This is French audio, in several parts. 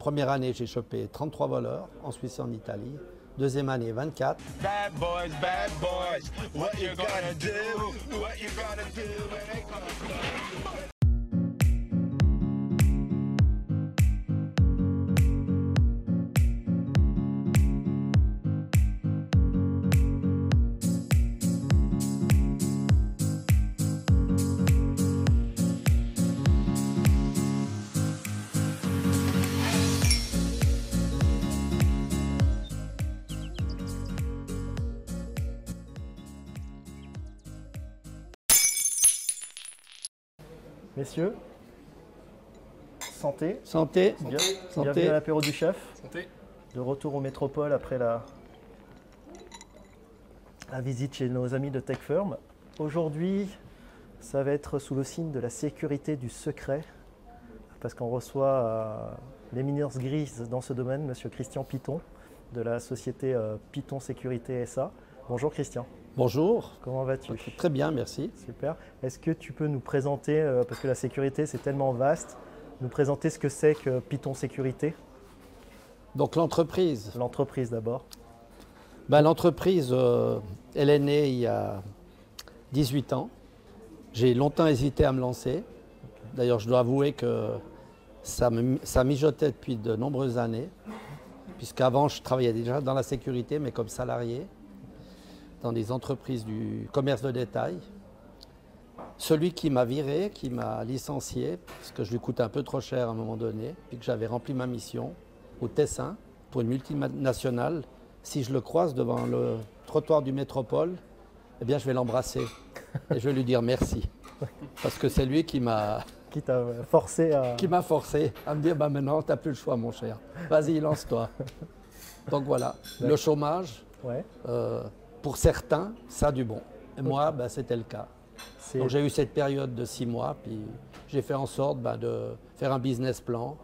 Première année, j'ai chopé 33 voleurs en Suisse et en Italie. Deuxième année, 24. Bad boys, what you gonna do? What you gonna do when they come? Messieurs, santé. Santé. Bienvenue à l'apéro du chef. Santé. De retour aux métropoles après la visite chez nos amis de Tech Firm. Aujourd'hui, ça va être sous le signe de la sécurité du secret, parce qu'on reçoit l'éminence grise dans ce domaine, Monsieur Christian Piton, de la société Piton Sécurité SA. Bonjour Christian. Bonjour. Comment vas-tu? Très bien, merci. Super. Est-ce que tu peux nous présenter, parce que la sécurité c'est tellement vaste, nous présenter ce que c'est que Piton Sécurité? Donc l'entreprise. L'entreprise d'abord. Ben, l'entreprise, elle est née il y a 18 ans. J'ai longtemps hésité à me lancer. D'ailleurs, je dois avouer que ça mijotait depuis de nombreuses années, puisqu'avant, je travaillais déjà dans la sécurité, mais comme salarié, dans des entreprises du commerce de détail. Celui qui m'a viré, qui m'a licencié, parce que je lui coûtais un peu trop cher à un moment donné, puis que j'avais rempli ma mission au Tessin pour une multinationale, si je le croise devant le trottoir du métropole, eh bien je vais l'embrasser et je vais lui dire merci. Parce que c'est lui qui m'a forcé à me dire bah, maintenant, tu n'as plus le choix, mon cher. Vas-y, lance-toi. Donc voilà, le chômage, ouais. Pour certains, ça a du bon. Et moi, bah, c'était le cas. Donc j'ai eu cette période de 6 mois, puis j'ai fait en sorte bah, de faire un business plan,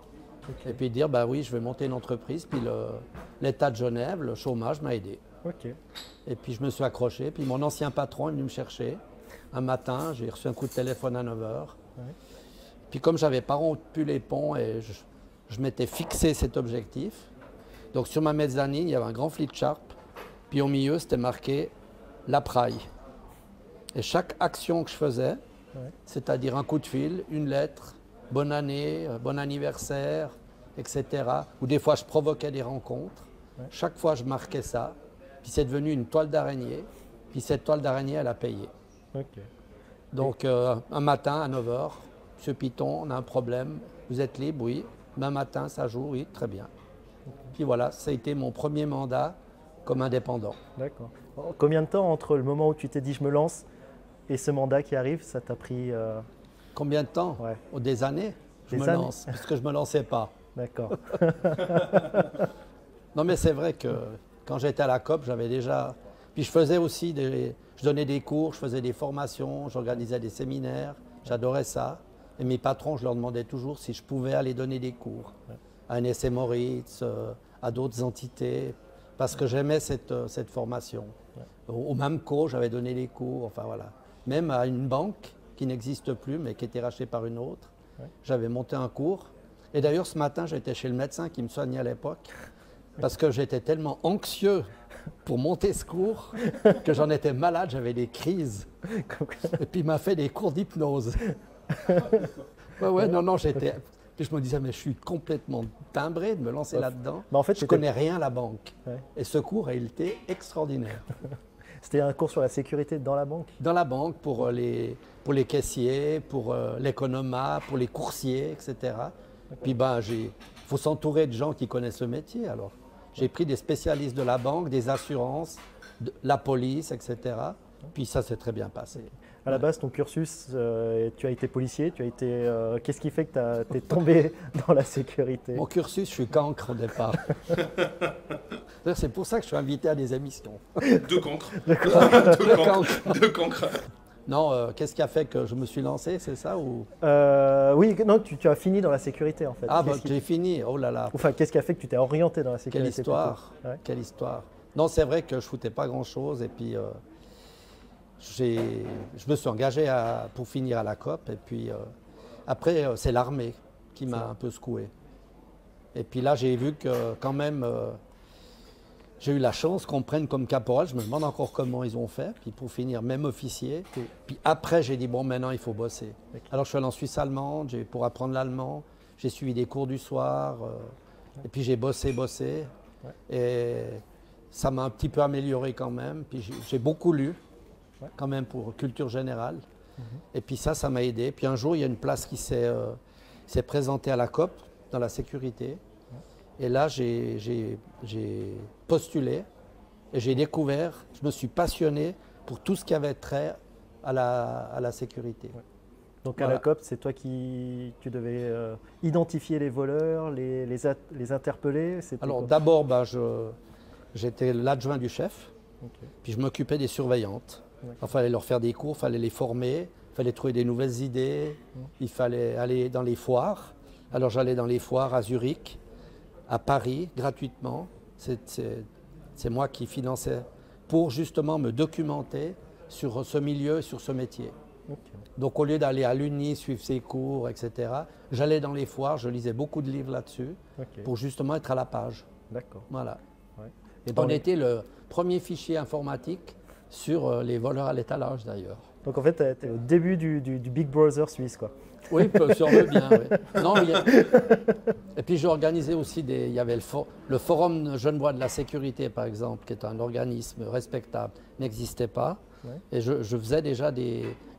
et puis dire bah oui, je vais monter une entreprise, puis l'État de Genève, le chômage m'a aidé. Et puis je me suis accroché, puis mon ancien patron est venu me chercher. Un matin, j'ai reçu un coup de téléphone à 9 h. Puis comme je n'avais pas rompu les ponts et je m'étais fixé cet objectif, donc sur ma mezzanine, il y avait un grand flipchart, puis au milieu, c'était marqué la praille. Et chaque action que je faisais, c'est-à-dire un coup de fil, une lettre, bonne année, bon anniversaire, etc. Ou des fois, je provoquais des rencontres. Chaque fois, je marquais ça. Puis c'est devenu une toile d'araignée. Puis cette toile d'araignée, elle a payé. Donc, un matin à 9 h, Monsieur Piton, on a un problème. Vous êtes libre? Oui. Demain matin, ça joue? Oui, très bien. Puis voilà, ça a été mon premier mandat comme indépendant. D'accord. Combien de temps entre le moment où tu t'es dit je me lance et ce mandat qui arrive, ça t'a pris Combien de temps? Des années. Je me lance, parce que je ne me lançais pas. D'accord. Non mais c'est vrai que quand j'étais à la COP, j'avais déjà... Puis je faisais aussi je donnais des cours, je faisais des formations, j'organisais des séminaires, j'adorais ça. Et mes patrons, je leur demandais toujours si je pouvais aller donner des cours à NSC Moritz, à d'autres entités, parce que j'aimais cette formation. Au MAMCO, j'avais donné des cours, enfin voilà. Même à une banque qui n'existe plus, mais qui était rachetée par une autre, j'avais monté un cours. Et d'ailleurs, ce matin, j'étais chez le médecin qui me soignait à l'époque, parce que j'étais tellement anxieux pour monter ce cours que j'en étais malade, j'avais des crises. Et puis il m'a fait des cours d'hypnose. Non, j'étais... Puis je me disais, mais je suis complètement timbré de me lancer là-dedans. En fait, je ne connais rien à la banque. Et ce cours, il était extraordinaire. C'était un cours sur la sécurité dans la banque? Dans la banque, pour les caissiers, pour l'économat, pour les coursiers, etc. Puis il faut s'entourer de gens qui connaissent le métier. Alors, j'ai pris des spécialistes de la banque, des assurances, de la police, etc. Puis ça s'est très bien passé. À la base, ton cursus, tu as été policier, qu'est-ce qui fait que tu es tombé dans la sécurité? Mon cursus, je suis cancre au départ. C'est pour ça que je suis invité à des émissions. Deux cancres. Deux cancres. Non, qu'est-ce qui a fait que je me suis lancé, c'est ça ou... Oui, non, tu as fini dans la sécurité en fait. Ah, j'ai fini, oh là là. Enfin, qu'est-ce qui a fait que tu t'es orienté dans la sécurité? Quelle histoire, quelle histoire. Non, c'est vrai que je ne foutais pas grand-chose et puis je me suis engagé pour finir à la COP et puis après c'est l'armée qui m'a un peu secoué. Et puis là, j'ai vu que quand même, j'ai eu la chance qu'on me prenne comme caporal. Je me demande encore comment ils ont fait. Puis pour finir, même officier. Puis après, j'ai dit, bon, maintenant, il faut bosser. Alors, je suis allé en Suisse allemande pour apprendre l'allemand. J'ai suivi des cours du soir. Et puis, j'ai bossé. Et ça m'a un petit peu amélioré quand même. Puis, j'ai beaucoup lu, quand même, pour culture générale. Et puis ça m'a aidé. Puis un jour, il y a une place qui s'est présentée à la COP, dans la sécurité. Et là, j'ai postulé et j'ai découvert, je me suis passionné pour tout ce qui avait trait à la sécurité. Donc à la COP, c'est toi tu devais identifier les voleurs, les interpeller. Alors d'abord, j'étais l'adjoint du chef, puis je m'occupais des surveillantes. Il fallait leur faire des cours, il fallait les former, il fallait trouver des nouvelles idées, il fallait aller dans les foires. Alors j'allais dans les foires à Zurich, à Paris, gratuitement. C'est moi qui finançais pour justement me documenter sur ce milieu et sur ce métier. Donc au lieu d'aller à l'Uni, suivre ses cours, etc., j'allais dans les foires, je lisais beaucoup de livres là-dessus pour justement être à la page. D'accord. Voilà. Et on était le premier fichier informatique sur les voleurs à l'étalage d'ailleurs. Donc en fait, tu es au début du Big Brother suisse, quoi. Oui, si on veut bien. Oui. Non, et puis j'ai organisé aussi il y avait le Forum Genevois de la sécurité, par exemple, qui est un organisme respectable, n'existait pas. Et je faisais déjà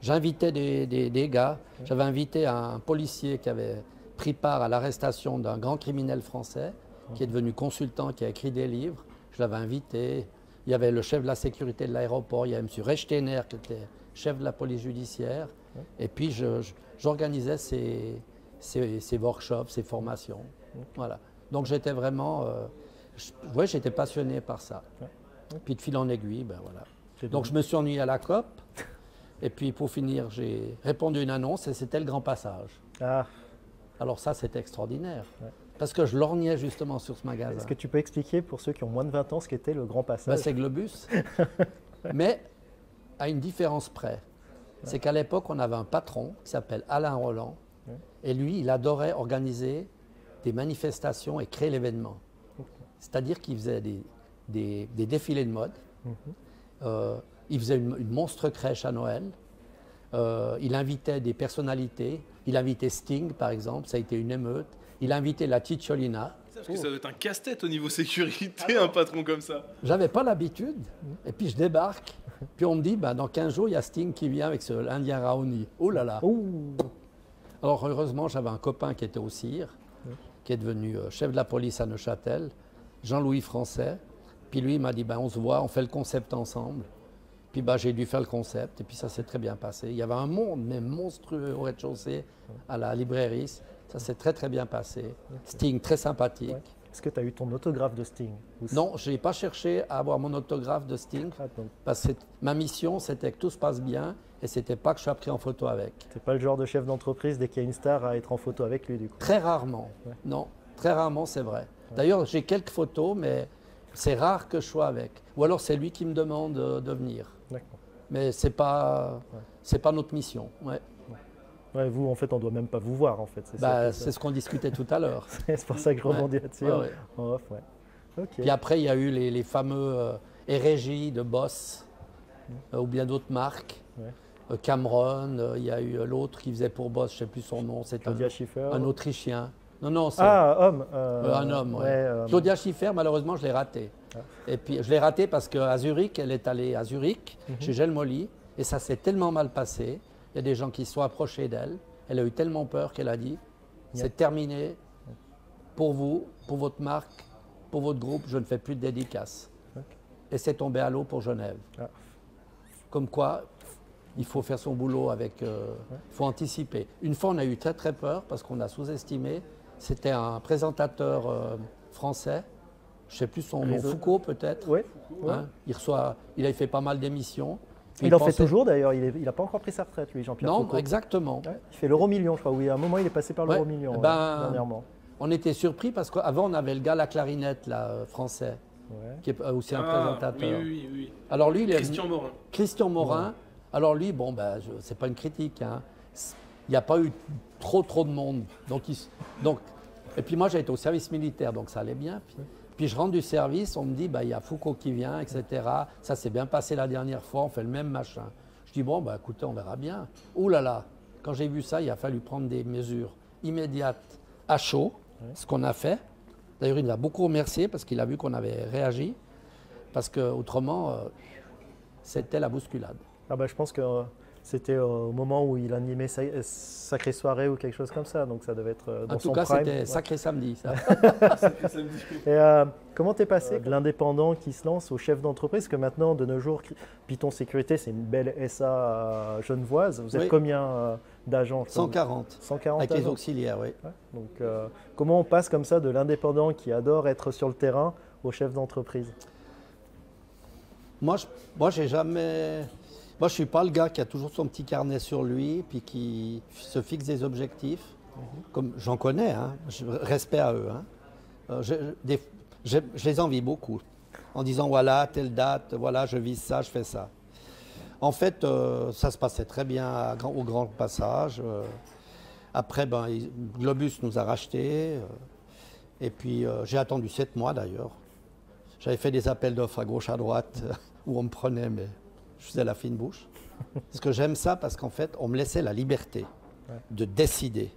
j'invitais des gars. J'avais invité un policier qui avait pris part à l'arrestation d'un grand criminel français, qui est devenu consultant, qui a écrit des livres. Je l'avais invité. Il y avait le chef de la sécurité de l'aéroport, il y avait M. Rechtener, qui était chef de la police judiciaire. Et puis j'organisais ces workshops, ces formations. Voilà. Donc j'étais vraiment, j'étais passionné par ça. Puis de fil en aiguille, ben voilà. Donc je me suis ennuyé à la COP. Et puis pour finir, j'ai répondu à une annonce et c'était le Grand Passage. Ah. Alors ça, c'était extraordinaire. Parce que je lorgnais justement sur ce magasin. Est-ce que tu peux expliquer pour ceux qui ont moins de 20 ans ce qu'était le Grand Passage? C'est Globus. Mais à une différence près. C'est qu'à l'époque, on avait un patron qui s'appelle Alain Roland. Et lui, il adorait organiser des manifestations et créer l'événement. C'est-à-dire qu'il faisait des défilés de mode. Il faisait une monstre crèche à Noël. Il invitait des personnalités. Il invitait Sting, par exemple. Ça a été une émeute. Il invitait la Cicciolina. Parce que ça doit être un casse-tête au niveau sécurité, un patron comme ça. J'avais pas l'habitude. Et puis je débarque. Puis on me dit, dans 15 jours, il y a Sting qui vient avec l'Indien Raoni. Oh là là. Alors heureusement, j'avais un copain qui était au CIR, qui est devenu chef de la police à Neuchâtel, Jean-Louis Français. Puis lui, il m'a dit, on se voit, on fait le concept ensemble. Puis j'ai dû faire le concept. Et puis ça s'est très bien passé. Il y avait un monde, mais monstrueux au rez-de-chaussée, à la librairie. Ça s'est très très bien passé. Sting, très sympathique. Est-ce que tu as eu ton autographe de Sting? Non, je n'ai pas cherché à avoir mon autographe de Sting. Parce que ma mission, c'était que tout se passe bien et c'était pas que je sois pris en photo avec. Tu n'es pas le genre de chef d'entreprise, dès qu'il y a une star, à être en photo avec lui, du coup? Très rarement. Non, très rarement, c'est vrai. D'ailleurs, j'ai quelques photos, mais c'est rare que je sois avec. Ou alors, c'est lui qui me demande de venir. Mais ce n'est pas notre mission. Vous, en fait, on ne doit même pas vous voir, en fait. C'est ce qu'on discutait tout à l'heure. C'est pour ça que je rebondis là-dessus. En off, Puis après, il y a eu les fameux Hérégies de Boss, ou bien d'autres marques. Cameron, il y a eu l'autre qui faisait pour Boss, je ne sais plus son nom, c'est un Autrichien. Non, c'est homme. Un homme, Claudia Schiffer, malheureusement, je l'ai raté. Et puis, je l'ai raté parce qu'à Zurich, elle est allée à Zurich, chez Gelmolli, et ça s'est tellement mal passé. Il y a des gens qui se sont approchés d'elle. Elle a eu tellement peur qu'elle a dit, c'est terminé pour vous, pour votre marque, pour votre groupe, je ne fais plus de dédicaces. Et c'est tombé à l'eau pour Genève. Comme quoi, il faut faire son boulot avec... il faut anticiper. Une fois, on a eu très très peur parce qu'on a sous-estimé. C'était un présentateur français, je ne sais plus son nom, Foucault peut-être. Il a fait pas mal d'émissions. Il en fait toujours d'ailleurs, il n'a pas encore pris sa retraite, lui, Jean-Pierre Foucault. Non, exactement. Il fait l'euro-million, je crois. Oui, à un moment, il est passé par l'euro-million dernièrement. On était surpris parce qu'avant, on avait le gars à la clarinette, là, français, qui est aussi un présentateur. Oui. Alors lui, Christian Morin. Alors lui, c'est pas une critique. Hein. Il n'y a pas eu trop de monde. Donc Et puis moi, j'ai été au service militaire, donc ça allait bien. Puis je rentre du service, on me dit, bah, il y a Foucault qui vient, etc. Ça s'est bien passé la dernière fois, on fait le même machin. Je dis, bon, bah, écoutez, on verra bien. Ouh là là, quand j'ai vu ça, il a fallu prendre des mesures immédiates à chaud, ce qu'on a fait. D'ailleurs, il nous a beaucoup remercié parce qu'il a vu qu'on avait réagi. Parce qu'autrement, c'était la bousculade. Ah bah, je pense que c'était au moment où il animait Sacrée Soirée ou quelque chose comme ça, donc ça devait être dans son prime. En tout cas, c'était Sacré Samedi, ça. Et comment t'es passé de l'indépendant qui se lance au chef d'entreprise? Parce que maintenant, de nos jours, Python Sécurité, c'est une belle SA genevoise. Vous êtes combien d'agents? 140. 140 avec les agents. auxiliaires, oui. Ouais. Donc, comment on passe comme ça de l'indépendant qui adore être sur le terrain au chef d'entreprise? Moi, j'ai jamais... Moi, je ne suis pas le gars qui a toujours son petit carnet sur lui, puis qui se fixe des objectifs. Comme j'en connais, hein, respect à eux. Hein. Je les envie beaucoup, en disant voilà, telle date, voilà, je vise ça, je fais ça. En fait, ça se passait très bien au Grand Passage. Après, Globus nous a rachetés. Et puis, j'ai attendu 7 mois d'ailleurs. J'avais fait des appels d'offres à gauche, à droite, où on me prenait, mais je faisais la fine bouche. Parce que j'aime ça, parce qu'en fait, on me laissait la liberté de décider.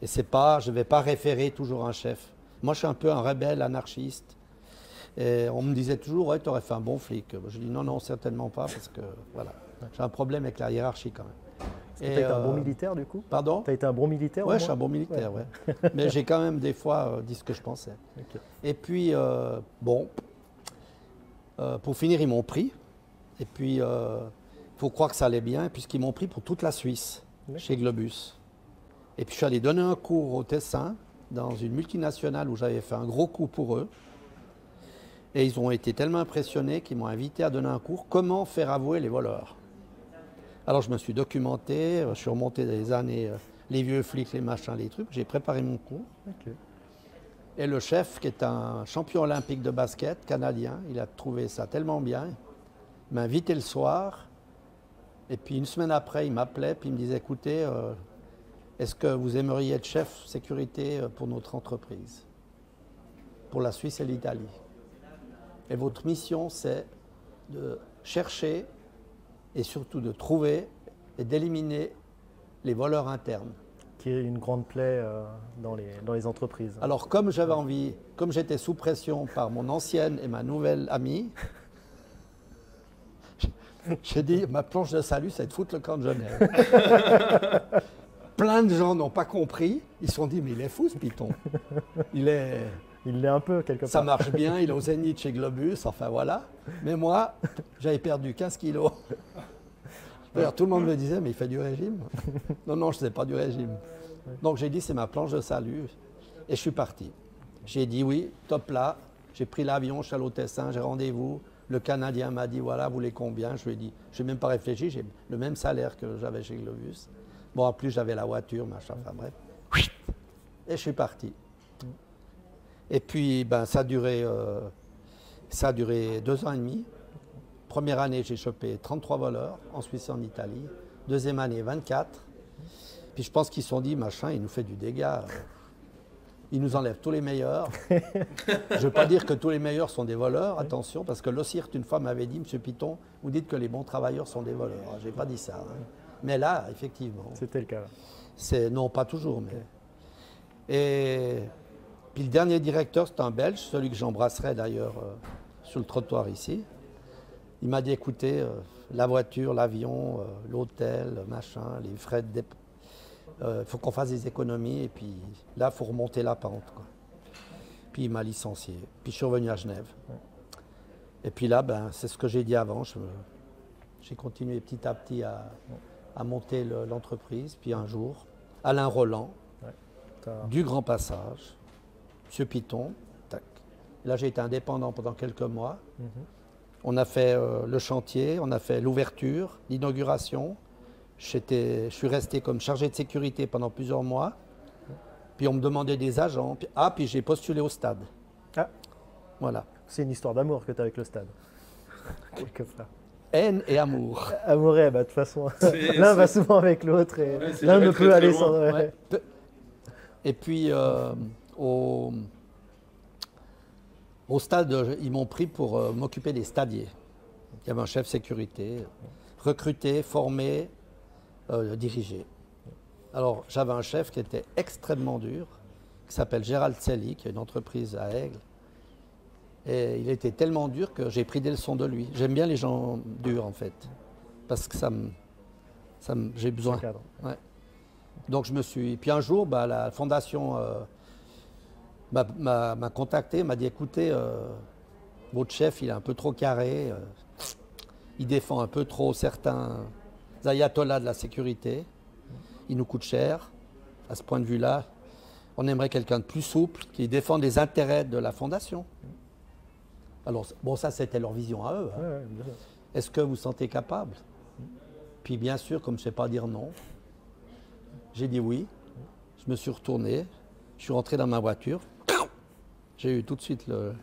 Et c'est pas, je ne vais pas référer toujours un chef. Moi, je suis un peu un rebelle, anarchiste. Et on me disait toujours, ouais, tu aurais fait un bon flic. Je dis non, non, certainement pas, parce que voilà, j'ai un problème avec la hiérarchie quand même. Tu as été un bon militaire du coup? Pardon? Tu as été un bon militaire? Ouais, je suis un bon militaire, ouais. Mais j'ai quand même des fois dit ce que je pensais. Okay. Et puis, pour finir, ils m'ont pris. Et puis, il faut croire que ça allait bien, puisqu'ils m'ont pris pour toute la Suisse, chez Globus. Et puis, je suis allé donner un cours au Tessin, dans une multinationale où j'avais fait un gros coup pour eux. Et ils ont été tellement impressionnés qu'ils m'ont invité à donner un cours « Comment faire avouer les voleurs ?» Alors, je me suis documenté, je suis remonté des années, les vieux flics, les machins, les trucs. J'ai préparé mon cours. Okay. Et le chef, qui est un champion olympique de basket canadien, il a trouvé ça tellement bien. Il m'a invité le soir, et puis une semaine après, il m'appelait, puis il me disait, écoutez, est-ce que vous aimeriez être chef sécurité pour notre entreprise, pour la Suisse et l'Italie? Et votre mission, c'est de chercher et surtout de trouver et d'éliminer les voleurs internes. Qui est une grande plaie dans les entreprises. Alors, comme j'avais envie, comme j'étais sous pression par mon ancienne et ma nouvelle amie, j'ai dit, ma planche de salut, c'est de foutre le camp de Genève. Plein de gens n'ont pas compris. Ils se sont dit, mais il est fou ce Python. Il l'est un peu, quelque part. Ça marche bien, il est au Zénith chez Globus, enfin voilà. Mais moi, j'avais perdu 15 kilos. D'ailleurs, tout le monde me disait, mais il fait du régime. Non, non, je ne faisais pas du régime. Donc j'ai dit, c'est ma planche de salut. Et je suis parti. J'ai dit oui, top là. J'ai pris l'avion, je suis allé au Tessin, j'ai rendez-vous. Le Canadien m'a dit, voilà, vous voulez combien? Je lui ai dit, je n'ai même pas réfléchi, j'ai le même salaire que j'avais chez Globus. Bon, en plus, j'avais la voiture, machin, enfin bref. Et je suis parti. Et puis, ça a duré 2 ans et demi. Première année, j'ai chopé 33 voleurs, en Suisse et en Italie. Deuxième année, 24. Puis je pense qu'ils se sont dit, machin, il nous fait du dégât. Il nous enlève tous les meilleurs. Je ne veux pas dire que tous les meilleurs sont des voleurs, attention, parce que l'OCIRT, une fois, m'avait dit, Monsieur Python, vous dites que les bons travailleurs sont des voleurs. Je n'ai pas dit ça. Hein. Mais là, effectivement. C'était le cas. Non, pas toujours, mais... Et puis le dernier directeur, c'est un Belge, celui que j'embrasserai d'ailleurs sur le trottoir ici. Il m'a dit, écoutez, la voiture, l'avion, l'hôtel, machin, les frais de dépôt, il faut qu'on fasse des économies et puis là, il faut remonter la pente, quoi. Puis il m'a licencié. Puis je suis revenu à Genève. Et puis là, c'est ce que j'ai dit avant, j'ai continué petit à petit à monter l'entreprise. Puis un jour, Alain Roland, du Grand Passage, Monsieur Python, tac. Là, j'ai été indépendant pendant quelques mois. On a fait le chantier, on a fait l'ouverture, l'inauguration. Je suis resté comme chargé de sécurité pendant plusieurs mois. Puis on me demandait des agents. Puis j'ai postulé au stade. Ah. Voilà. C'est une histoire d'amour que tu as avec le stade. Quelque part. Haine et amour. Amour, de toute façon, l'un va souvent avec l'autre et l'un ne peut aller sans... Et puis, au stade, ils m'ont pris pour m'occuper des stadiers. Il y avait un chef sécurité, recruté, formé, dirigé. Alors, j'avais un chef qui était extrêmement dur, qui s'appelle Gérald Selly, qui a une entreprise à Aigle. Et il était tellement dur que j'ai pris des leçons de lui. J'aime bien les gens durs, en fait, parce que j'ai besoin. Ouais. Donc, je me suis... Puis un jour, la fondation m'a contacté, m'a dit, écoutez, votre chef, il est un peu trop carré, il défend un peu trop certains ayatollahs de la sécurité, il nous coûte cher. À ce point de vue-là, on aimerait quelqu'un de plus souple, qui défend les intérêts de la fondation. Alors, bon, ça, c'était leur vision à eux. Hein. Ouais, Est-ce que vous vous sentez capable? Puis, bien sûr, comme je ne sais pas dire non, j'ai dit oui. Je me suis retourné, je suis rentré dans ma voiture. J'ai eu tout de suite le...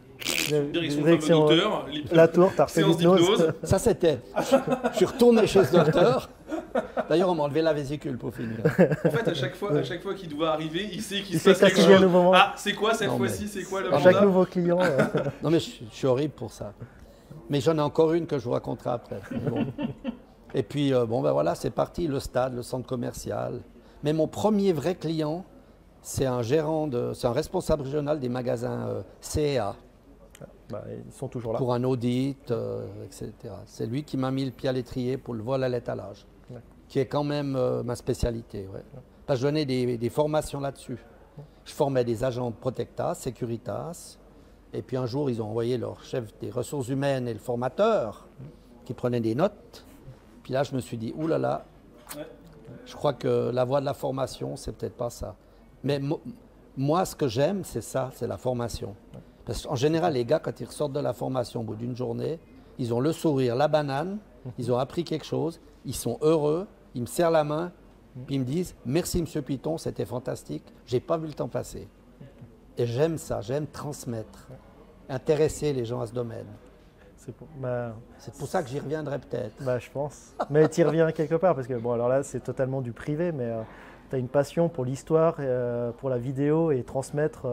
Direction docteur, la tour, t'as refait séance l'hypnose. d'hypnose. Ça, c'était... Je suis retourné chez ce docteur. D'ailleurs, on m'a enlevé la vésicule pour finir. En fait, à chaque fois qu'il doit arriver, il sait qu'il Il se passe sait quelque qu'il y a un chose. nouveau moment. Ah, c'est quoi cette Non, fois-ci? mais- C'est quoi le À chaque mandat? nouveau client. Non, mais je suis horrible pour ça. Mais j'en ai encore une que je vous raconterai après. Mais bon. Et puis, voilà, c'est parti, le stade, le centre commercial. Mais mon premier vrai client, c'est un c'est un responsable régional des magasins CA Ils sont toujours là. pour un audit, etc. C'est lui qui m'a mis le pied à l'étrier pour le vol à l'étalage, Ouais. qui est quand même ma spécialité. Ouais. Parce que je donnais des formations là-dessus. Je formais des agents de Protectas, Securitas, et puis un jour, ils ont envoyé leur chef des ressources humaines et le formateur qui prenait des notes. Puis là, je me suis dit, oulala, Ouais. je crois que la voie de la formation, c'est peut-être pas ça. Mais moi, ce que j'aime, c'est ça, c'est la formation. Parce qu'en général, les gars, quand ils ressortent de la formation au bout d'une journée, ils ont le sourire, la banane, ils ont appris quelque chose, ils sont heureux, ils me serrent la main, puis ils me disent « Merci, Monsieur Piton, c'était fantastique, j'ai pas vu le temps passer. » Et j'aime ça, j'aime transmettre, intéresser les gens à ce domaine. C'est pour, C'est pour ça que j'y reviendrai peut-être. je pense. Mais tu y reviens quelque part, parce que bon, alors là, c'est totalement du privé, mais tu as une passion pour l'histoire, pour la vidéo et transmettre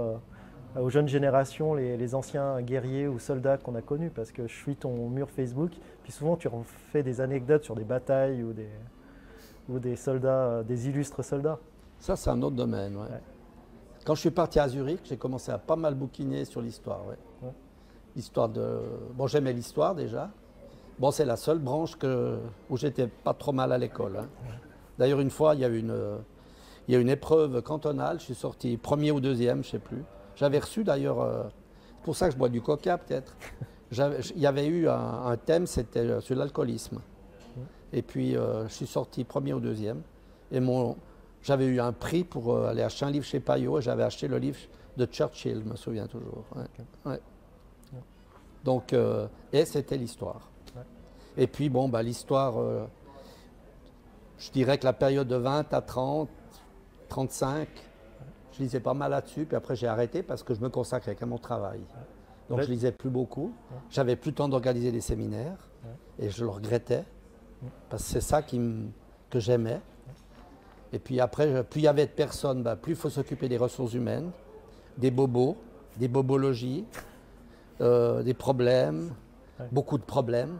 aux jeunes générations les anciens guerriers ou soldats qu'on a connus, parce que je suis ton mur Facebook, puis souvent tu fais des anecdotes sur des batailles ou des soldats, des illustres soldats. Ça, c'est un autre domaine. Ouais. Ouais. Quand je suis parti à Zurich, j'ai commencé à pas mal bouquiner sur l'histoire. Ouais. Ouais. L'histoire de... Bon, j'aimais l'histoire déjà. Bon, c'est la seule branche où j'étais pas trop mal à l'école. Hein. D'ailleurs, une fois, il y a eu une épreuve cantonale. Je suis sorti premier ou deuxième, je ne sais plus. J'avais reçu d'ailleurs... c'est pour ça que je bois du coca, peut-être. Il y avait eu un thème, c'était sur l'alcoolisme. Et puis, je suis sorti premier ou deuxième. Et j'avais eu un prix pour aller acheter un livre chez Payot. Et j'avais acheté le livre de Churchill, je me souviens toujours. Ouais. Ouais. Donc, et c'était l'histoire. Ouais. Et puis, bon, l'histoire, je dirais que la période de 20 à 30, 35, je lisais pas mal là-dessus. Puis après, j'ai arrêté parce que je me consacrais qu'à mon travail. Donc, je lisais plus beaucoup. J'avais plus le temps d'organiser des séminaires. Et je le regrettais. Parce que c'est ça que j'aimais. Et puis après, plus il y avait de personnes, plus il faut s'occuper des ressources humaines, des bobos, des bobologies, des problèmes, beaucoup de problèmes.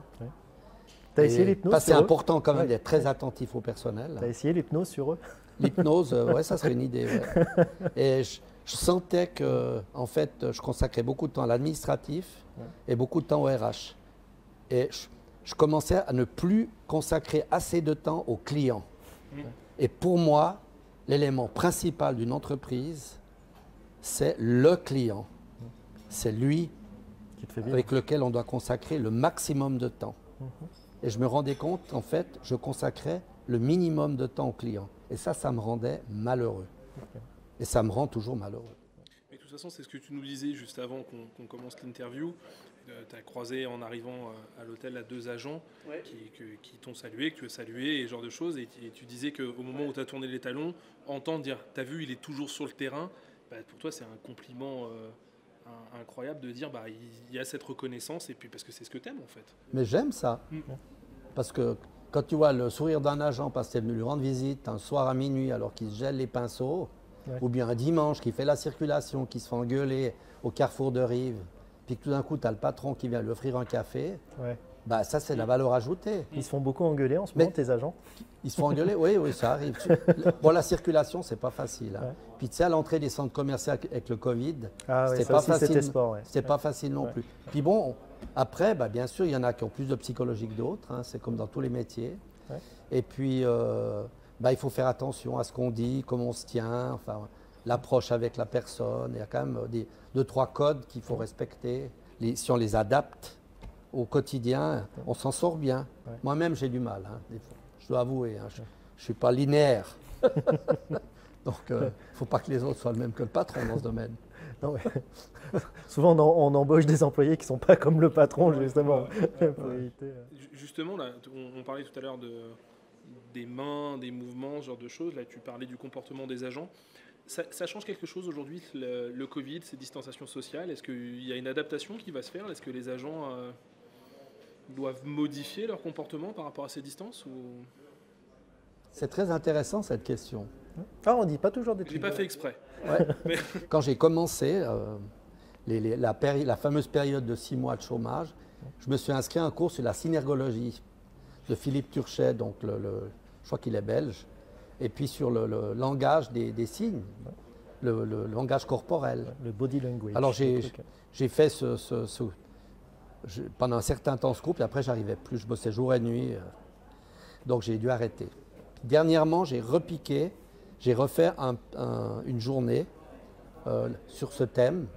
Tu as essayé l'hypnose C'est sur eux? important quand même d'être très attentif au personnel. Tu as essayé l'hypnose sur eux? L'hypnose, ça serait une idée. Ouais. Et je sentais que, en fait, je consacrais beaucoup de temps à l'administratif et beaucoup de temps au RH. Et je commençais à ne plus consacrer assez de temps aux clients. Et pour moi, l'élément principal d'une entreprise, c'est le client. C'est lui Qui te fait vivre. avec lequel on doit consacrer le maximum de temps. Et je me rendais compte qu'en fait, je consacrais le minimum de temps au client. Et ça me rendait malheureux. Et ça me rend toujours malheureux. Mais de toute façon, c'est ce que tu nous disais juste avant qu'on commence l'interview. Tu as croisé en arrivant à l'hôtel à 2 agents qui t'ont salué, que tu as salué, et ce genre de choses. Et tu disais qu'au moment où tu as tourné les talons, entendre dire « t'as vu, il est toujours sur le terrain », pour toi, c'est un compliment incroyable de dire il y a cette reconnaissance, et puis parce que c'est ce que tu aimes en fait. Mais j'aime ça. Parce que quand tu vois le sourire d'un agent parce que tu es venu lui rendre visite un soir à minuit alors qu'il se gèle les pinceaux, Ouais. ou bien un dimanche qui fait la circulation, qui se fait engueuler au carrefour de Rive, puis que tout d'un coup, tu as le patron qui vient lui offrir un café, Ouais. bah, ça, c'est la valeur ajoutée. Ils se font beaucoup engueuler en ce Mais- moment, tes agents? Ils se font engueuler, oui, oui, ça arrive. Bon, la circulation, c'est pas facile. Hein. Ouais. Puis tu sais, à l'entrée des centres commerciaux avec le Covid, Ah ouais, c'était ça pas aussi, c'était facile. sport. Ouais. C'était pas facile non Ouais. plus. Puis bon, après, bah, bien sûr, il y en a qui ont plus de psychologie que d'autres. Hein, c'est comme dans tous les métiers. Ouais. Et puis, bah, il faut faire attention à ce qu'on dit, comment on se tient, enfin, l'approche avec la personne. Il y a quand même deux, trois codes qu'il faut respecter. Si on les adapte au quotidien, on s'en sort bien. Ouais. Moi-même, j'ai du mal, hein, des fois. Je dois avouer. Hein, je ne suis pas linéaire. Donc, il ne faut pas que les autres soient le même que le patron dans ce domaine. Non, ouais. Souvent, on embauche des employés qui ne sont pas comme le patron, justement. Pour éviter, Justement, là, on parlait tout à l'heure des mains, des mouvements, ce genre de choses. Là, tu parlais du comportement des agents. Ça change quelque chose aujourd'hui, le Covid, ces distanciations sociales? Est-ce qu'il y a une adaptation qui va se faire? Est-ce que les agents doivent modifier leur comportement par rapport à ces distances ou... C'est très intéressant cette question. Ah, on ne dit pas toujours des Je trucs. n'ai pas fait exprès. Ouais. Mais- Quand j'ai commencé, la fameuse période de 6 mois de chômage, je me suis inscrit à un cours sur la synergologie de Philippe Turchet, donc je crois qu'il est belge, et puis sur le langage des signes, le langage corporel. Le body language. Alors le truc. j'ai fait pendant un certain temps ce cours, puis après j'arrivais plus, je bossais jour et nuit, donc j'ai dû arrêter. Dernièrement, j'ai repiqué, j'ai refait une journée sur ce thème,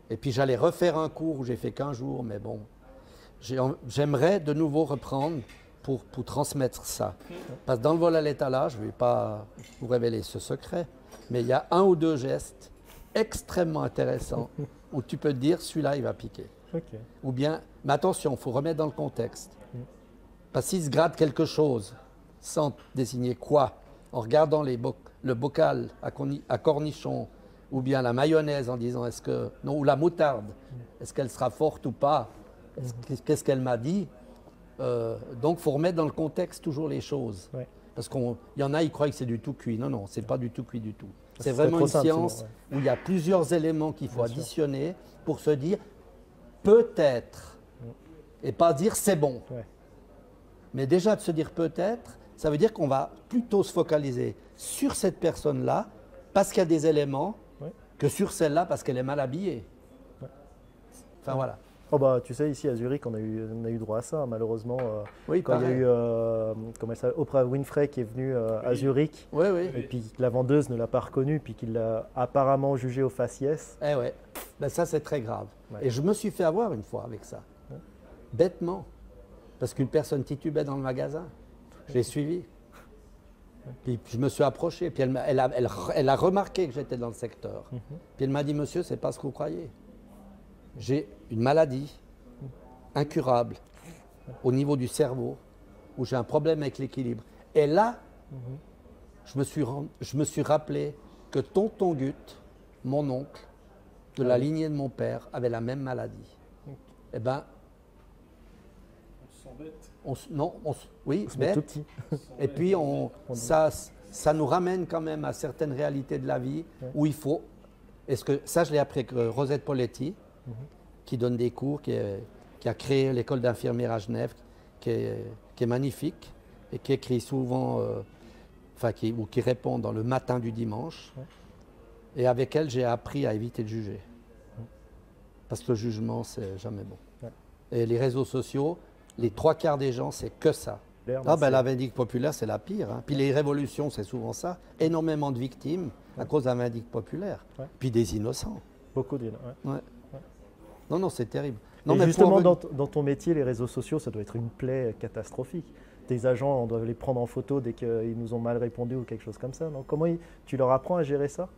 et puis j'allais refaire un cours où j'ai fait qu'1 jour, mais bon, j'aimerais de nouveau reprendre pour transmettre ça. Parce que dans le vol à l'étalage, je ne vais pas vous révéler ce secret, mais il y a 1 ou 2 gestes extrêmement intéressants où tu peux te dire, celui-là, il va piquer. Ok. Ou bien, mais attention, il faut remettre dans le contexte. Parce qu'il se gratte quelque chose, sans désigner quoi, en regardant le bocal à cornichons, ou bien la mayonnaise en disant est-ce que. Non, ou la moutarde, est-ce qu'elle sera forte ou pas? Qu'est-ce qu'elle m'a dit? Donc, il faut remettre dans le contexte toujours les choses. Ouais. Parce qu'il y en a, ils croient que c'est du tout cuit. Non, non, c'est pas du tout cuit du tout. C'est serait vraiment trop une simple, science sinon, où il y a plusieurs éléments qu'il faut Bien sûr. additionner pour se dire peut-être, et pas dire c'est bon. Ouais. Mais déjà de se dire peut-être, ça veut dire qu'on va plutôt se focaliser sur cette personne-là parce qu'il y a des éléments Ouais. que sur celle-là parce qu'elle est mal habillée. Ouais. Enfin voilà. Oh bah, tu sais, ici à Zurich, on a eu droit à ça, malheureusement. Oui, Quand il y a pareil. eu comment elle s'appelle, Oprah Winfrey qui est venue à Zurich, Oui, oui. et puis la vendeuse ne l'a pas reconnue, puis qu'il l'a apparemment jugée au faciès. Eh ouais. Ben ça, c'est très grave. Ouais. Et je me suis fait avoir une fois avec ça. Bêtement. Parce qu'une personne titubait dans le magasin. Je l'ai suivi. Puis je me suis approché. Puis elle a remarqué que j'étais dans le secteur. Puis elle m'a dit, monsieur, c'est pas ce que vous croyez. J'ai une maladie incurable au niveau du cerveau où j'ai un problème avec l'équilibre. Et là, je me suis rappelé que tonton Gut, mon oncle, de la lignée de mon père, avait la même maladie. Eh bien, oui, On se met tout bête. petit. Et puis, ça nous ramène quand même à certaines réalités de la vie où il faut. Ça, je l'ai appris avec Rosette Poletti, qui donne des cours, qui a créé l'école d'infirmière à Genève, qui est magnifique et qui écrit souvent, ou qui répond dans le matin du dimanche. Et avec elle, j'ai appris à éviter de juger. Parce que le jugement, c'est jamais bon. Ouais. Et les réseaux sociaux, les 3/4 des gens, c'est que ça. Ah ben la vindicte populaire, c'est la pire. Hein. Puis les révolutions, c'est souvent ça. Énormément de victimes à cause de la vindicte populaire. Ouais. Puis des innocents. Beaucoup de... ouais. Ouais. Non, non, c'est terrible. Non, Et mais justement, dans ton métier, les réseaux sociaux, ça doit être une plaie catastrophique. Tes agents, on doit les prendre en photo dès qu'ils nous ont mal répondu ou quelque chose comme ça. Non? Comment tu leur apprends à gérer ça?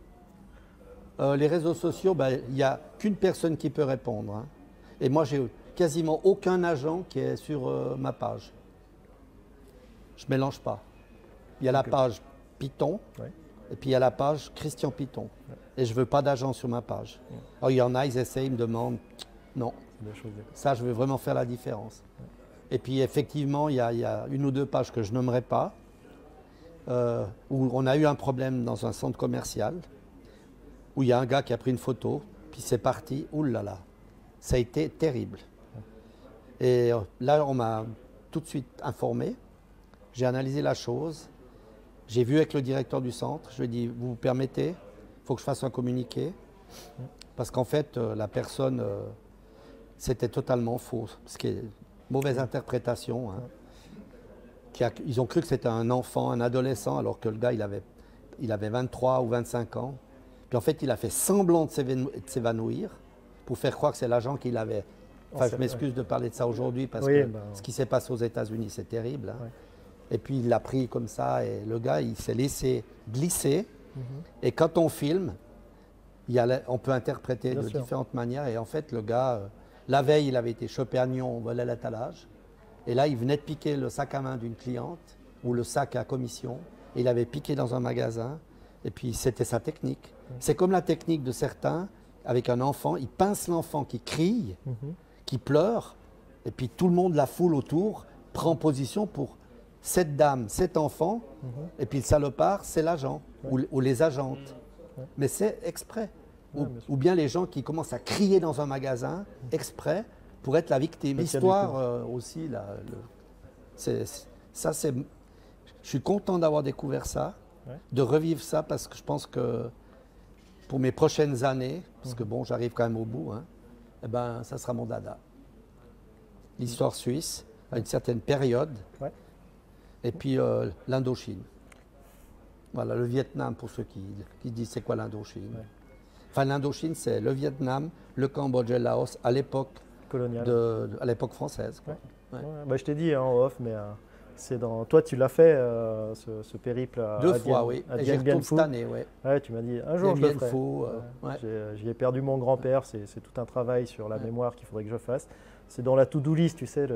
Les réseaux sociaux, il n'y a qu'une personne qui peut répondre. Hein. Et moi, j'ai quasiment aucun agent qui est sur ma page. Je ne mélange pas. Il y a la page Python, et puis il y a la page Christian Python. Et je ne veux pas d'agent sur ma page. Alors, il y en a, ils essayent, ils me demandent. Non, ça, je veux vraiment faire la différence. Et puis, effectivement, il y a 1 ou 2 pages que je nommerai pas, où on a eu un problème dans un centre commercial, où il y a un gars qui a pris une photo, puis c'est parti, oulala, ça a été terrible. Et là, on m'a tout de suite informé, j'ai analysé la chose, j'ai vu avec le directeur du centre, je lui ai dit, vous vous permettez, il faut que je fasse un communiqué, parce qu'en fait, la personne, c'était totalement faux, ce qui est mauvaise interprétation. Hein. Ils ont cru que c'était un enfant, un adolescent, alors que le gars, il avait 23 ou 25 ans. Puis en fait, il a fait semblant de s'évanouir pour faire croire que c'est l'agent qui l'avait. Enfin, je m'excuse de parler de ça aujourd'hui parce que ce qui s'est passé aux États-Unis, c'est terrible. Hein. Et puis, il l'a pris comme ça et le gars, il s'est laissé glisser. Et quand on filme, on peut interpréter de différentes manières. Et en fait, le gars, la veille, il avait été chopé à Nyon, on volait l'étalage. Et là, il venait de piquer le sac à main d'une cliente ou le sac à commission. Et il avait piqué dans un magasin. Et puis, c'était sa technique. C'est comme la technique de certains avec un enfant. Il pince l'enfant qui crie, qui pleure. Et puis, tout le monde, la foule autour, prend position pour cette dame, cet enfant. Et puis, le salopard, c'est l'agent ou les agentes. Mais c'est exprès. Ou bien les gens qui commencent à crier dans un magasin exprès pour être la victime. L'histoire aussi, là, je suis content d'avoir découvert ça, de revivre ça, parce que je pense que pour mes prochaines années, parce que bon, j'arrive quand même au bout, hein, eh ben, ça sera mon dada. L'histoire suisse, à une certaine période, et puis l'Indochine. Voilà, le Vietnam, pour ceux qui disent c'est quoi l'Indochine. Enfin, l'Indochine, c'est le Vietnam, le Cambodge et le Laos à l'époque coloniale, à l'époque française. Quoi. Bah, je t'ai dit en off, mais c'est dans. Toi, tu l'as fait ce périple à 2 fois, oui. À et j'y retourne cette année, oui. Ouais, tu m'as dit un jour je le ferai. Ouais. J'y ai perdu mon grand-père. C'est tout un travail sur la mémoire qu'il faudrait que je fasse. C'est dans la to-do list, tu sais.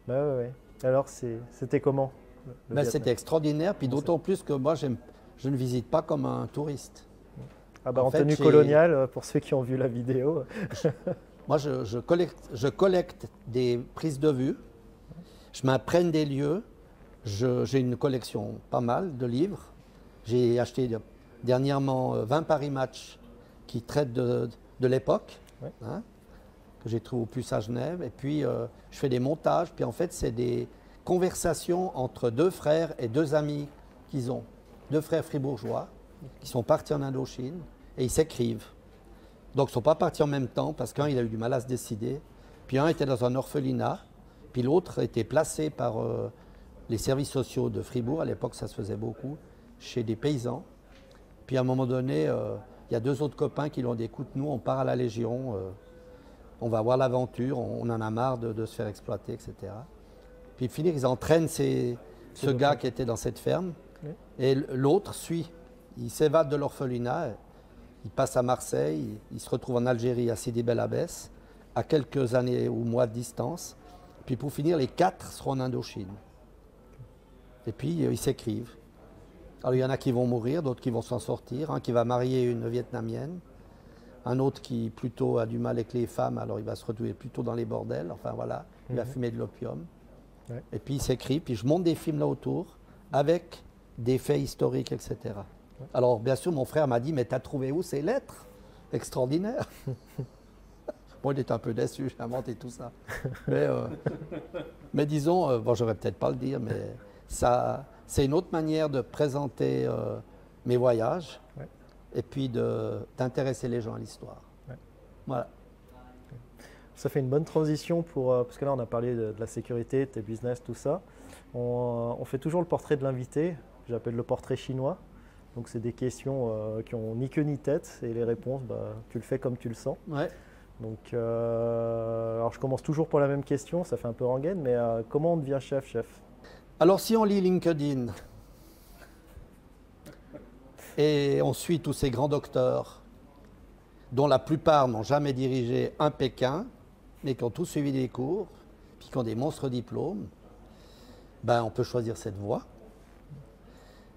Bah, ouais. Alors, c'était comment Ben, c'était extraordinaire, puis d'autant plus que moi, je ne visite pas comme un touriste. Ah bah, en tenue coloniale, pour ceux qui ont vu la vidéo. Moi, je collecte des prises de vue, je m'imprègne des lieux, j'ai une collection pas mal de livres. J'ai acheté dernièrement 20 Paris Match qui traitent de l'époque, hein, que j'ai trouvé au Puce à Genève. Et puis, je fais des montages, puis en fait, c'est des conversations entre 2 frères et 2 amis qu'ils ont. 2 frères fribourgeois qui sont partis en Indochine et ils s'écrivent. Donc, ils ne sont pas partis en même temps parce qu'un, il a eu du mal à se décider. Puis un était dans un orphelinat. Puis l'autre était placé par les services sociaux de Fribourg. À l'époque, ça se faisait beaucoup, chez des paysans. Puis à un moment donné, il y a 2 autres copains qui l'ont dit, écoute, nous, on part à la Légion, on va voir l'aventure, on en a marre de se faire exploiter, etc. Puis finir, ils entraînent ce gars qui était dans cette ferme. Et l'autre suit. Il s'évade de l'orphelinat. Il passe à Marseille, il se retrouve en Algérie, à Sidi Bel Abbès, à quelques années ou mois de distance. Puis pour finir, les 4 seront en Indochine. Et puis, ils s'écrivent. Alors, il y en a qui vont mourir, d'autres qui vont s'en sortir. Un qui va marier une Vietnamienne. Un autre qui plutôt a du mal avec les femmes, alors il va se retrouver plutôt dans les bordels. Enfin, voilà, il va fumer de l'opium. Et puis, il s'écrit. Puis, je monte des films là autour avec des faits historiques, etc. Alors, bien sûr, mon frère m'a dit, mais t'as trouvé où ces lettres? Extraordinaire. Bon, il était un peu déçu, j'ai inventé tout ça. Mais disons, bon, je ne vais peut-être pas le dire, mais ça, c'est une autre manière de présenter mes voyages et puis d'intéresser les gens à l'histoire. Voilà. Ça fait une bonne transition parce que là, on a parlé de la sécurité, de tes business, tout ça. On fait toujours le portrait de l'invité, j'appelle le portrait chinois. Donc, c'est des questions qui n'ont ni queue ni tête et les réponses, bah, tu le fais comme tu le sens. Ouais. Donc, alors je commence toujours par la même question, ça fait un peu rengaine, mais comment on devient chef? Alors, si on lit LinkedIn et on suit tous ces grands docteurs, dont la plupart n'ont jamais dirigé un Pékin, mais qui ont tous suivi des cours, puis qui ont des monstres diplômes, ben, on peut choisir cette voie.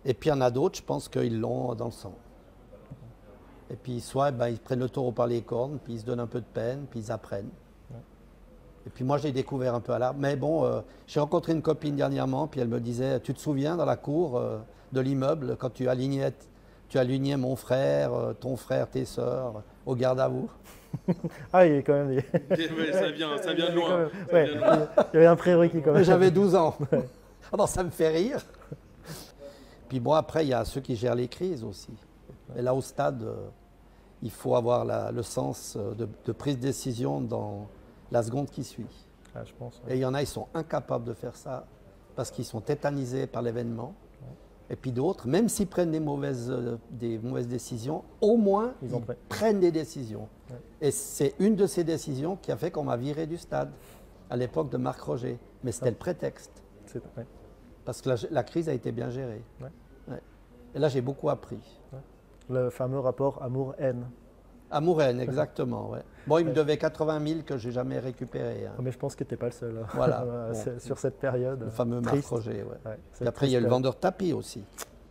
Et puis il y en a d'autres, je pense qu'ils l'ont dans le sang. Et puis soit ben, ils prennent le taureau par les cornes, puis ils se donnent un peu de peine, puis ils apprennent. Et puis moi, j'ai découvert un peu à l'art. Mais bon, j'ai rencontré une copine dernièrement, puis elle me disait, tu te souviens dans la cour de l'immeuble, quand tu alignais mon frère, ton frère, tes sœurs, au garde à vous. Ah, il est quand même. Ouais, ça vient de loin. Ouais, il y avait un prérequis quand même. J'avais 12 ans. Alors ça me fait rire. Puis bon, après, il y a ceux qui gèrent les crises aussi. Et là, au stade, il faut avoir le sens de prise de décision dans la seconde qui suit. Ah, je pense. Et il y en a, ils sont incapables de faire ça parce qu'ils sont tétanisés par l'événement. Et puis d'autres, même s'ils prennent des mauvaises décisions, au moins, ils prennent des décisions. Ouais. Et c'est une de ces décisions qui a fait qu'on m'a viré du stade, à l'époque de Marc Roger. Mais c'était le prétexte. Ouais. Parce que la crise a été bien gérée. Ouais. Ouais. Et là, j'ai beaucoup appris. Ouais. Le fameux rapport amour-haine. Amour-haine, exactement. Ouais. Bon, il me devait 80 000 que je n'ai jamais récupéré. Hein. Mais je pense que tu n'es pas le seul. Voilà. Sur cette période. Le fameux Marc Roger. Ouais. Ouais, Et après, il y a le vendeur de tapis aussi.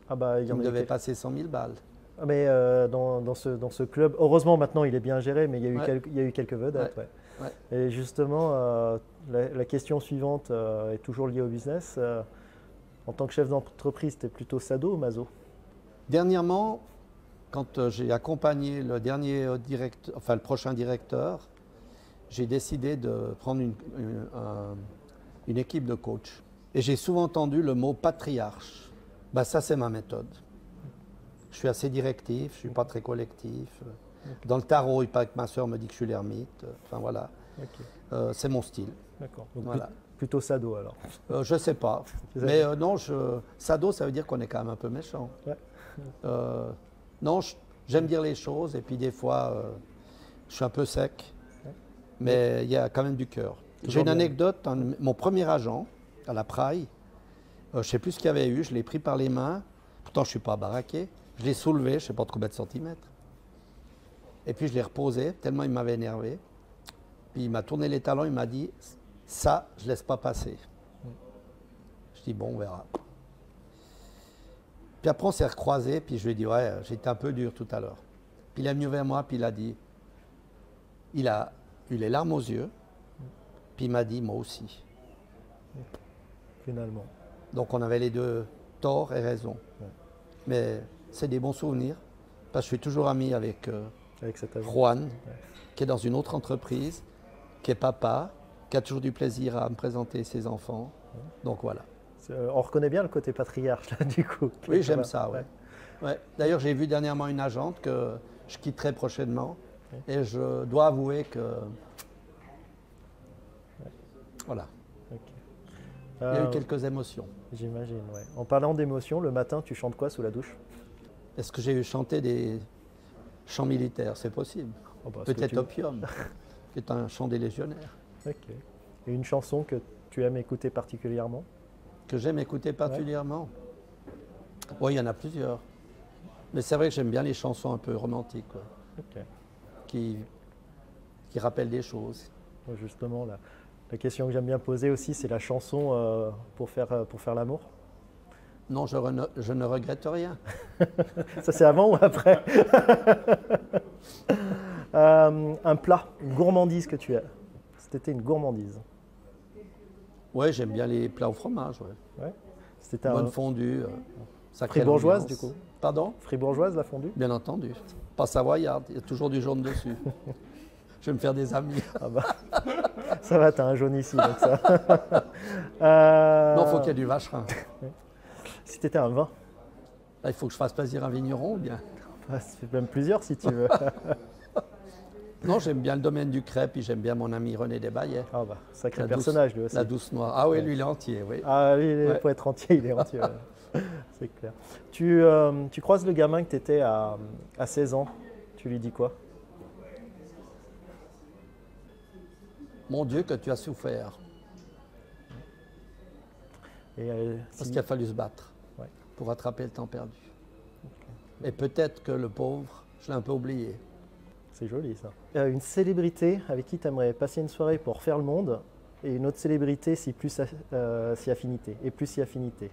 Ah bah, il me devait passer 100 000 balles. Ah, mais dans ce club, heureusement maintenant il est bien géré, mais il y a eu quelques vedettes. Ouais. Ouais. Ouais. Et justement, la question suivante est toujours liée au business. En tant que chef d'entreprise, tu es plutôt sado ou maso? Dernièrement, quand j'ai accompagné le prochain directeur, j'ai décidé de prendre une équipe de coach. Et j'ai souvent entendu le mot patriarche. Ben, ça, c'est ma méthode. Je suis assez directif, je ne suis pas très collectif. Dans le tarot, il paraît que ma soeur me dit que je suis l'ermite. Enfin voilà, c'est mon style. D'accord. Voilà. Plutôt sado alors. Je ne sais pas. Mais non, sado, ça veut dire qu'on est quand même un peu méchant. Ouais. Non, j'aime dire les choses et puis des fois, je suis un peu sec. Mais il y a quand même du cœur. J'ai une anecdote. Mon premier agent, à la Praille, je ne sais plus ce qu'il y avait eu, je l'ai pris par les mains. Pourtant, je ne suis pas baraqué. Je l'ai soulevé, je ne sais pas de combien de centimètres. Et puis, je l'ai reposé, tellement il m'avait énervé. Puis, il m'a tourné les talons, il m'a dit, ça, je ne laisse pas passer. Je dis, bon, on verra. Puis après, on s'est recroisés, puis je lui ai dit, ouais, j'étais un peu dur tout à l'heure. Puis il est venu vers moi, puis il a dit, il a eu les larmes aux yeux, puis il m'a dit, moi aussi. Finalement. Donc on avait les deux tort et raison. Ouais. Mais c'est des bons souvenirs, parce que je suis toujours ami avec Juan, qui est dans une autre entreprise, qui est papa, qui a toujours du plaisir à me présenter ses enfants. Donc voilà. On reconnaît bien le côté patriarche, là, du coup. Oui, j'aime ça, ouais. Ouais. D'ailleurs, j'ai vu dernièrement une agente que je quitterai prochainement, et je dois avouer que... Voilà. Il y a eu quelques émotions. J'imagine, ouais. En parlant d'émotions, le matin, tu chantes quoi sous la douche? Est-ce que j'ai eu chanter des chants militaires? C'est possible. Oh bah, peut-être Opium, qui est un chant des légionnaires. Ok. Et une chanson que tu aimes écouter particulièrement? Que j'aime écouter particulièrement? Oui, il y en a plusieurs. Mais c'est vrai que j'aime bien les chansons un peu romantiques, quoi. Qui rappellent des choses. Justement, la question que j'aime bien poser aussi, c'est la chanson pour faire l'amour. Non, je ne regrette rien. Ça, c'est avant ou après? Un plat, une gourmandise que tu as. C'était une gourmandise. Oui, j'aime bien les plats au fromage. Ouais. C'était bonne fondue. Fribourgeoise, du coup. Pardon? Fribourgeoise, la fondue? Bien entendu. Pas savoyarde, il y a toujours du jaune dessus. Je vais me faire des amis. Ah bah, ça va, t'as un jaune ici, donc ça. Non, il faut qu'il y ait du vacherin. Si tu étais un vin? Là, il faut que je fasse plaisir à un vigneron ou bien? C'est même plusieurs si tu veux. Non, j'aime bien le domaine du crêpe, puis j'aime bien mon ami René Desbaillets. Ah bah, sacré personnage lui aussi. La douce noire. Ah oui, lui il est entier, oui. Ah lui, pour être entier, il est entier. C'est clair. Tu croises le gamin que tu étais à 16 ans, tu lui dis quoi? Mon Dieu, que tu as souffert. Parce qu'il a fallu se battre pour rattraper le temps perdu. Et peut-être que le pauvre, je l'ai un peu oublié. C'est joli ça. Une célébrité avec qui tu aimerais passer une soirée pour faire le monde, et une autre célébrité si affinité. Et plus si affinité.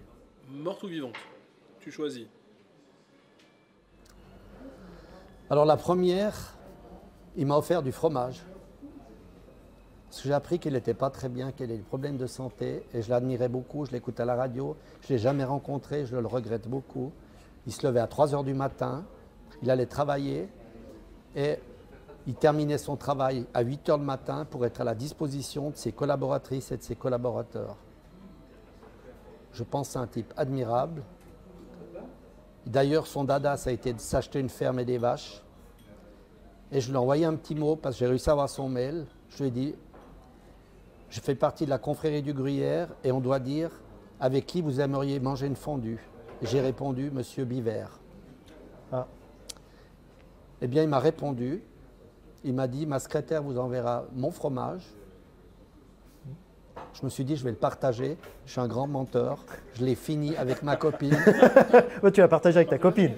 Morte ou vivante? Tu choisis. Alors la première, il m'a offert du fromage. Parce que j'ai appris qu'il n'était pas très bien, qu'il avait des problèmes de santé, et je l'admirais beaucoup, je l'écoutais à la radio, je ne l'ai jamais rencontré, je le regrette beaucoup. Il se levait à 3 h du matin, il allait travailler, et il terminait son travail à 8 h le matin pour être à la disposition de ses collaboratrices et de ses collaborateurs. Je pense que c'est un type admirable. D'ailleurs, son dada, ça a été de s'acheter une ferme et des vaches. Et je lui ai envoyé un petit mot parce que j'ai réussi à avoir son mail. Je lui ai dit, je fais partie de la confrérie du Gruyère et on doit dire avec qui vous aimeriez manger une fondue. J'ai répondu, Monsieur Biver. Ah. Eh bien, il m'a répondu. Il m'a dit, ma secrétaire vous enverra mon fromage. Je me suis dit, je vais le partager. Je suis un grand menteur. Je l'ai fini avec ma copine. Oh, tu l'as partagé avec ta copine.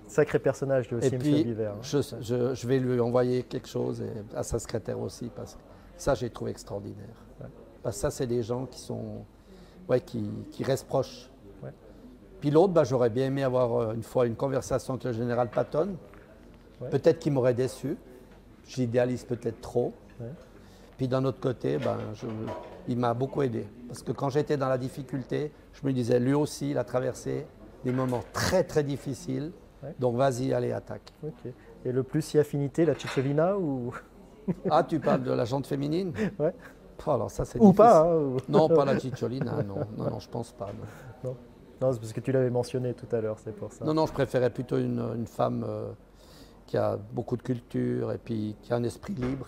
Sacré personnage, lui aussi, Et M. puis, Biver. je vais lui envoyer quelque chose et à sa secrétaire aussi, parce que ça, j'ai trouvé extraordinaire. Ouais. Parce que ça, c'est des gens qui sont, ouais, qui restent proches. Ouais. Puis l'autre, bah, j'aurais bien aimé avoir une fois une conversation avec le général Patton. Ouais. Peut-être qu'il m'aurait déçu. J'idéalise peut-être trop. Ouais. Puis d'un autre côté, ben, il m'a beaucoup aidé. Parce que quand j'étais dans la difficulté, je me disais, lui aussi, il a traversé des moments très, très difficiles. Ouais. Donc vas-y, allez, attaque. Ok. Et le plus si affinité, la Cicciolina ou... Ah, tu parles de la jante féminine? Ouais. Oh, alors ça, c'est Ou difficile. pas, hein, ou- Non, pas la Cicciolina, non. Non, non, je pense pas. Non, Non, c'est parce que tu l'avais mentionné tout à l'heure, c'est pour ça. non, non, je préférais plutôt une femme qui a beaucoup de culture et puis qui a un esprit libre,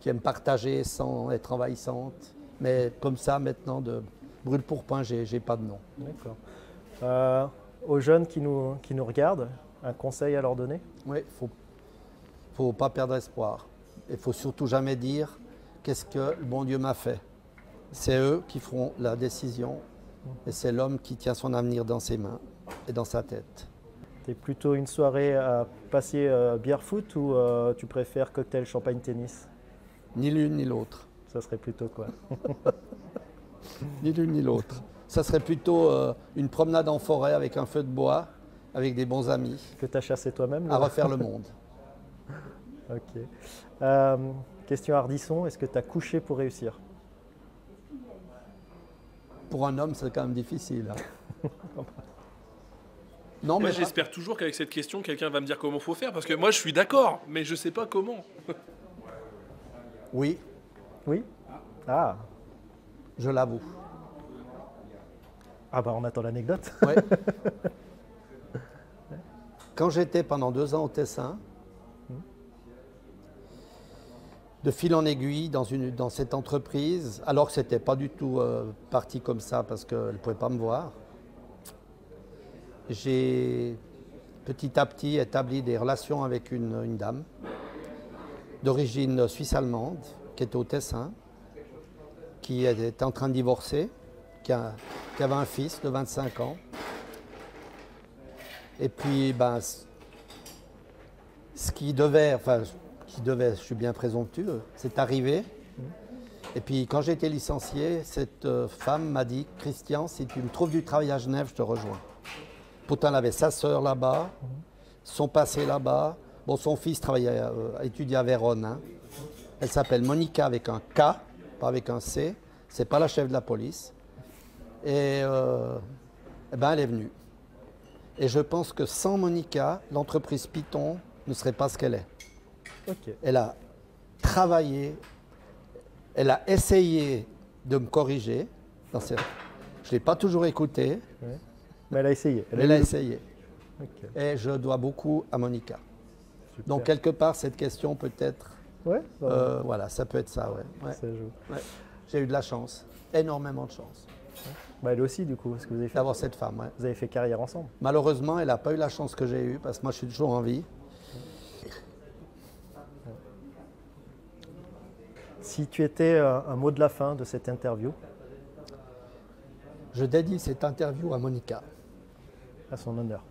qui aime partager sans être envahissante. Mais comme ça, maintenant, de brûle pour point, j'ai pas de nom. D'accord. Aux jeunes qui nous regardent, un conseil à leur donner? Oui, il faut pas perdre espoir. Il faut surtout jamais dire qu'est-ce que le bon Dieu m'a fait. C'est eux qui feront la décision et c'est l'homme qui tient son avenir dans ses mains et dans sa tête. T'es plutôt une soirée à passer bière foot ou tu préfères cocktail champagne tennis? Ni l'une ni l'autre. Ça serait plutôt quoi? Ni l'une ni l'autre. Ça serait plutôt une promenade en forêt avec un feu de bois, avec des bons amis, Que t'as chassé toi-même? à là refaire le monde. Ok. Question Ardisson, est-ce que tu as couché pour réussir? Pour un homme, c'est quand même difficile. Hein. Non, Moi, mais j'espère toujours qu'avec cette question, quelqu'un va me dire comment faut faire, parce que moi, je suis d'accord, mais je sais pas comment. oui, Oui? Ah. je l'avoue. Ah bah on attend l'anecdote. Ouais. Quand j'étais pendant 2 ans au Tessin, de fil en aiguille dans cette entreprise, alors que ce n'était pas du tout parti comme ça parce qu'elle ne pouvait pas me voir, j'ai petit à petit établi des relations avec une dame d'origine suisse-allemande qui était au Tessin, qui était en train de divorcer, qui avait un fils de 25 ans. Et puis, ben, ce qui devait, je suis bien présomptueux, c'est arrivé. Et puis, quand j'ai été licencié, cette femme m'a dit, Christian, si tu me trouves du travail à Genève, je te rejoins. Pourtant, elle avait sa sœur là-bas, son passé là-bas. Bon, son fils travaillait, étudiait à Vérone. Hein. Elle s'appelle Monica avec un K, pas avec un C. C'est pas la chef de la police. Et ben, elle est venue. Et je pense que sans Monica, l'entreprise Python ne serait pas ce qu'elle est. Ok. Elle a travaillé, elle a essayé de me corriger. Je ne l'ai pas toujours écouté, Ouais. Mais elle a essayé. mais elle a essayé. Ok. Et je dois beaucoup à Monica. Super. Donc quelque part, cette question peut-être, Ouais, bah, voilà, ça peut être ça, ouais. Ouais. ça joue. Ouais. J'ai eu de la chance, énormément de chance, Bah, elle aussi, du coup, parce que vous d'avoir cette femme. Ouais. avez fait carrière ensemble. Malheureusement, elle n'a pas eu la chance que j'ai eue, parce que moi, je suis toujours en vie. Si tu étais un mot de la fin de cette interview, Je dédie cette interview à Monica. à son honneur.